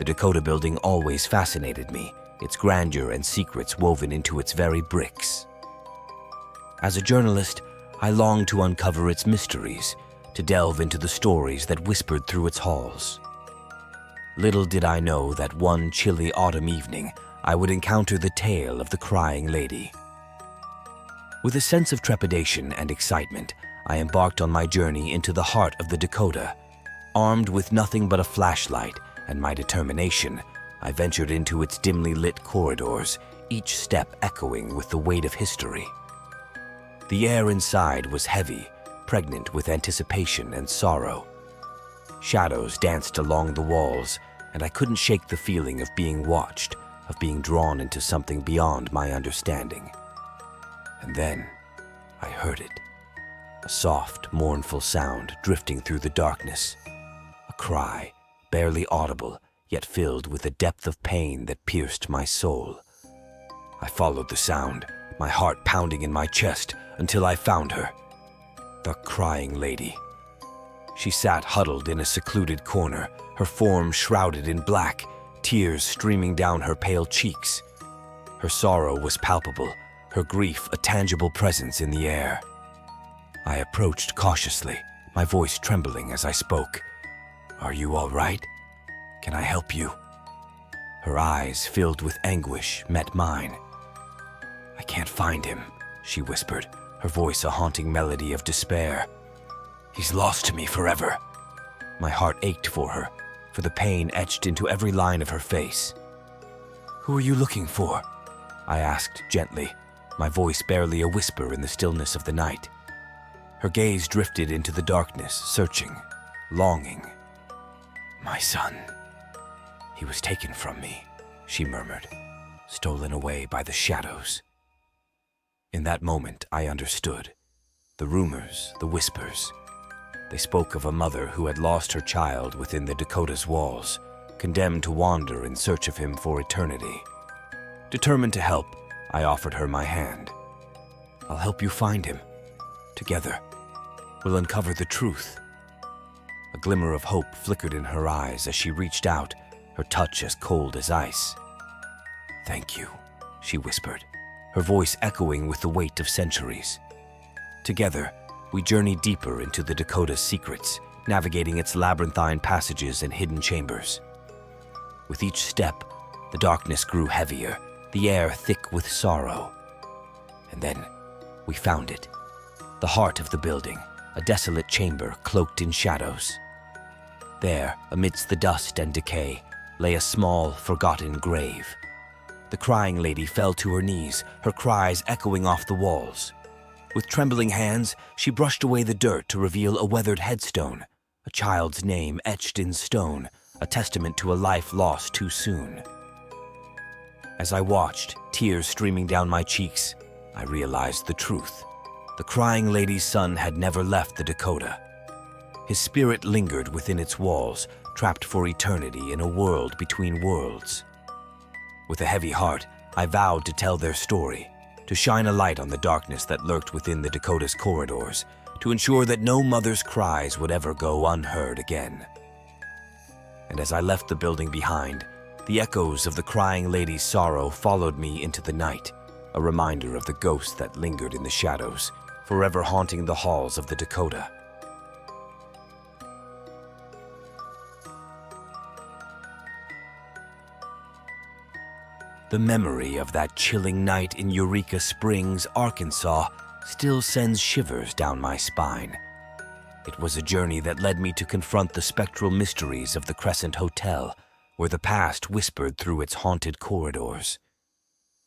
The Dakota building always fascinated me, its grandeur and secrets woven into its very bricks. As a journalist, I longed to uncover its mysteries, to delve into the stories that whispered through its halls. Little did I know that one chilly autumn evening, I would encounter the tale of the Crying Lady. With a sense of trepidation and excitement, I embarked on my journey into the heart of the Dakota. Armed with nothing but a flashlight and my determination, I ventured into its dimly lit corridors, each step echoing with the weight of history. The air inside was heavy, pregnant with anticipation and sorrow. Shadows danced along the walls, and I couldn't shake the feeling of being watched, of being drawn into something beyond my understanding. And then I heard it. A soft, mournful sound drifting through the darkness. A cry, barely audible, yet filled with a depth of pain that pierced my soul. I followed the sound, my heart pounding in my chest, until I found her. The Crying Lady. She sat huddled in a secluded corner, her form shrouded in black, tears streaming down her pale cheeks. Her sorrow was palpable, her grief a tangible presence in the air. I approached cautiously, my voice trembling as I spoke. "Are you all right? Can I help you?" Her eyes, filled with anguish, met mine. "I can't find him," she whispered, her voice a haunting melody of despair. "He's lost to me forever." My heart ached for her, for the pain etched into every line of her face. "Who are you looking for?" I asked gently, my voice barely a whisper in the stillness of the night. Her gaze drifted into the darkness, searching, longing. "My son. He was taken from me," she murmured, "stolen away by the shadows." In that moment, I understood. The rumors, the whispers. They spoke of a mother who had lost her child within the Dakota's walls, condemned to wander in search of him for eternity. Determined to help, I offered her my hand. "I'll help you find him. Together, we'll uncover the truth." A glimmer of hope flickered in her eyes as she reached out, her touch as cold as ice. "Thank you," she whispered, her voice echoing with the weight of centuries. Together, we journeyed deeper into the Dakota's secrets, navigating its labyrinthine passages and hidden chambers. With each step, the darkness grew heavier, the air thick with sorrow. And then, we found it. The heart of the building, a desolate chamber cloaked in shadows. There, amidst the dust and decay, lay a small, forgotten grave. The Crying Lady fell to her knees, her cries echoing off the walls. With trembling hands, she brushed away the dirt to reveal a weathered headstone, a child's name etched in stone, a testament to a life lost too soon. As I watched, tears streaming down my cheeks, I realized the truth. The Crying Lady's son had never left the Dakota. His spirit lingered within its walls, trapped for eternity in a world between worlds. With a heavy heart, I vowed to tell their story, to shine a light on the darkness that lurked within the Dakota's corridors, to ensure that no mother's cries would ever go unheard again. And as I left the building behind, the echoes of the Crying Lady's sorrow followed me into the night, a reminder of the ghost that lingered in the shadows, forever haunting the halls of the Dakota. The memory of that chilling night in Eureka Springs, Arkansas, still sends shivers down my spine. It was a journey that led me to confront the spectral mysteries of the Crescent Hotel, where the past whispered through its haunted corridors.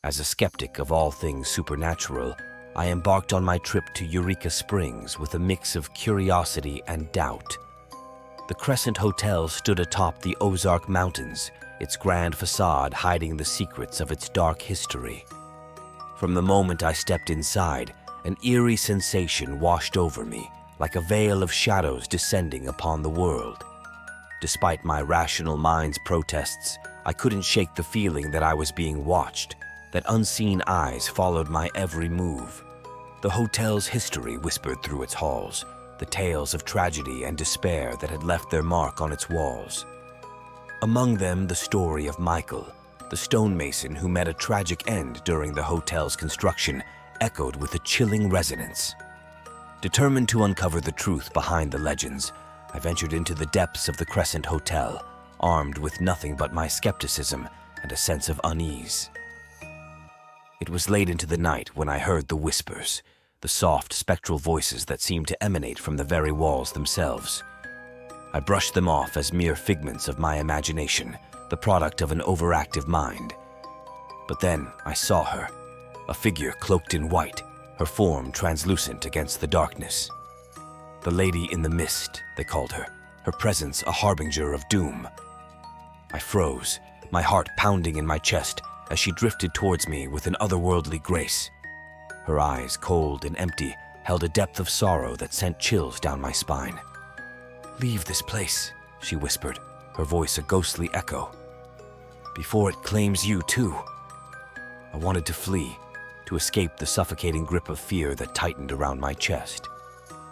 As a skeptic of all things supernatural, I embarked on my trip to Eureka Springs with a mix of curiosity and doubt. The Crescent Hotel stood atop the Ozark Mountains, its grand facade hiding the secrets of its dark history. From the moment I stepped inside, an eerie sensation washed over me, like a veil of shadows descending upon the world. Despite my rational mind's protests, I couldn't shake the feeling that I was being watched, that unseen eyes followed my every move. The hotel's history whispered through its halls, the tales of tragedy and despair that had left their mark on its walls. Among them, the story of Michael, the stonemason who met a tragic end during the hotel's construction, echoed with a chilling resonance. Determined to uncover the truth behind the legends, I ventured into the depths of the Crescent Hotel, armed with nothing but my skepticism and a sense of unease. It was late into the night when I heard the whispers, the soft, spectral voices that seemed to emanate from the very walls themselves. I brushed them off as mere figments of my imagination, the product of an overactive mind. But then I saw her, a figure cloaked in white, her form translucent against the darkness. The Lady in the Mist, they called her, her presence a harbinger of doom. I froze, my heart pounding in my chest as she drifted towards me with an otherworldly grace. Her eyes, cold and empty, held a depth of sorrow that sent chills down my spine. "Leave this place," she whispered, her voice a ghostly echo, "before it claims you too." I wanted to flee, to escape the suffocating grip of fear that tightened around my chest.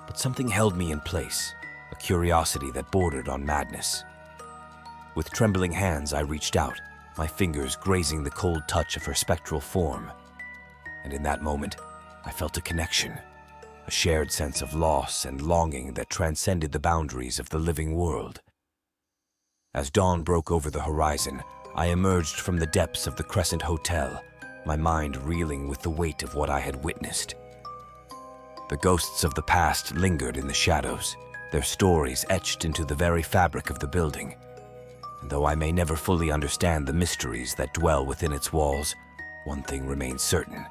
But something held me in place, a curiosity that bordered on madness. With trembling hands, I reached out, my fingers grazing the cold touch of her spectral form. And in that moment, I felt a connection, a shared sense of loss and longing that transcended the boundaries of the living world. As dawn broke over the horizon, I emerged from the depths of the Crescent Hotel, my mind reeling with the weight of what I had witnessed. The ghosts of the past lingered in the shadows, their stories etched into the very fabric of the building. And though I may never fully understand the mysteries that dwell within its walls, one thing remains certain.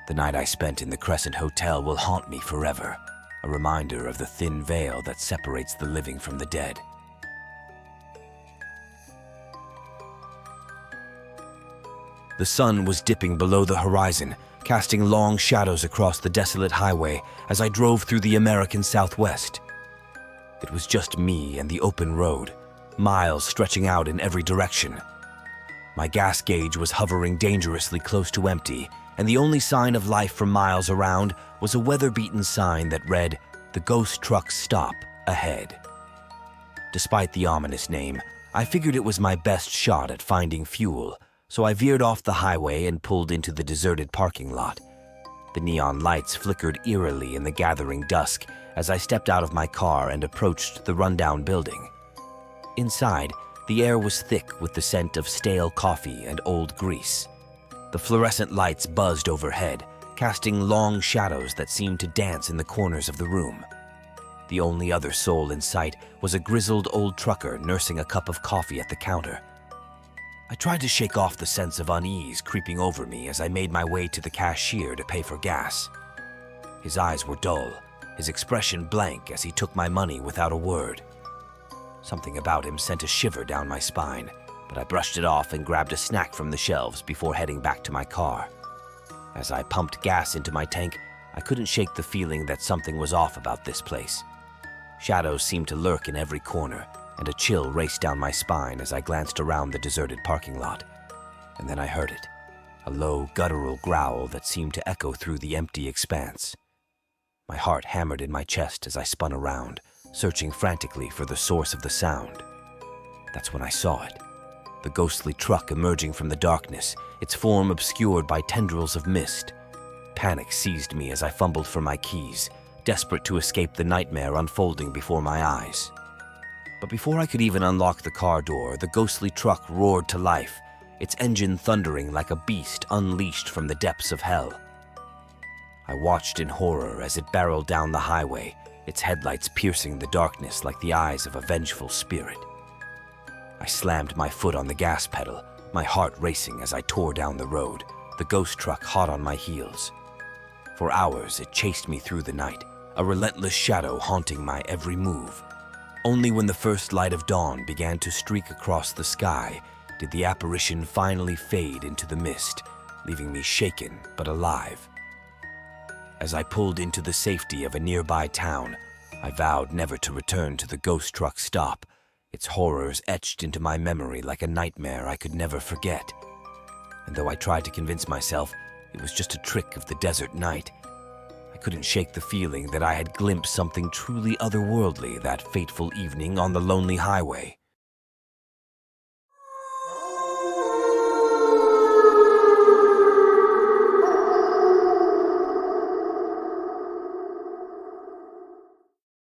The night I spent in the Crescent Hotel will haunt me forever, a reminder of the thin veil that separates the living from the dead. The sun was dipping below the horizon, casting long shadows across the desolate highway as I drove through the American Southwest. It was just me and the open road, miles stretching out in every direction. My gas gauge was hovering dangerously close to empty, and the only sign of life for miles around was a weather-beaten sign that read, "The Ghost Trucks Stop Ahead." Despite the ominous name, I figured it was my best shot at finding fuel, so I veered off the highway and pulled into the deserted parking lot. The neon lights flickered eerily in the gathering dusk as I stepped out of my car and approached the rundown building. Inside, the air was thick with the scent of stale coffee and old grease. The fluorescent lights buzzed overhead, casting long shadows that seemed to dance in the corners of the room. The only other soul in sight was a grizzled old trucker nursing a cup of coffee at the counter. I tried to shake off the sense of unease creeping over me as I made my way to the cashier to pay for gas. His eyes were dull, his expression blank as he took my money without a word. Something about him sent a shiver down my spine, but I brushed it off and grabbed a snack from the shelves before heading back to my car. As I pumped gas into my tank, I couldn't shake the feeling that something was off about this place. Shadows seemed to lurk in every corner, and a chill raced down my spine as I glanced around the deserted parking lot. And then I heard it, a low, guttural growl that seemed to echo through the empty expanse. My heart hammered in my chest as I spun around, searching frantically for the source of the sound. That's when I saw it. The ghostly truck emerging from the darkness, its form obscured by tendrils of mist. Panic seized me as I fumbled for my keys, desperate to escape the nightmare unfolding before my eyes. But before I could even unlock the car door, the ghostly truck roared to life, its engine thundering like a beast unleashed from the depths of hell. I watched in horror as it barreled down the highway, its headlights piercing the darkness like the eyes of a vengeful spirit. I slammed my foot on the gas pedal, my heart racing as I tore down the road, the ghost truck hot on my heels. For hours, it chased me through the night, a relentless shadow haunting my every move. Only when the first light of dawn began to streak across the sky did the apparition finally fade into the mist, leaving me shaken but alive. As I pulled into the safety of a nearby town, I vowed never to return to the ghost truck stop, its horrors etched into my memory like a nightmare I could never forget. And though I tried to convince myself it was just a trick of the desert night, I couldn't shake the feeling that I had glimpsed something truly otherworldly that fateful evening on the lonely highway.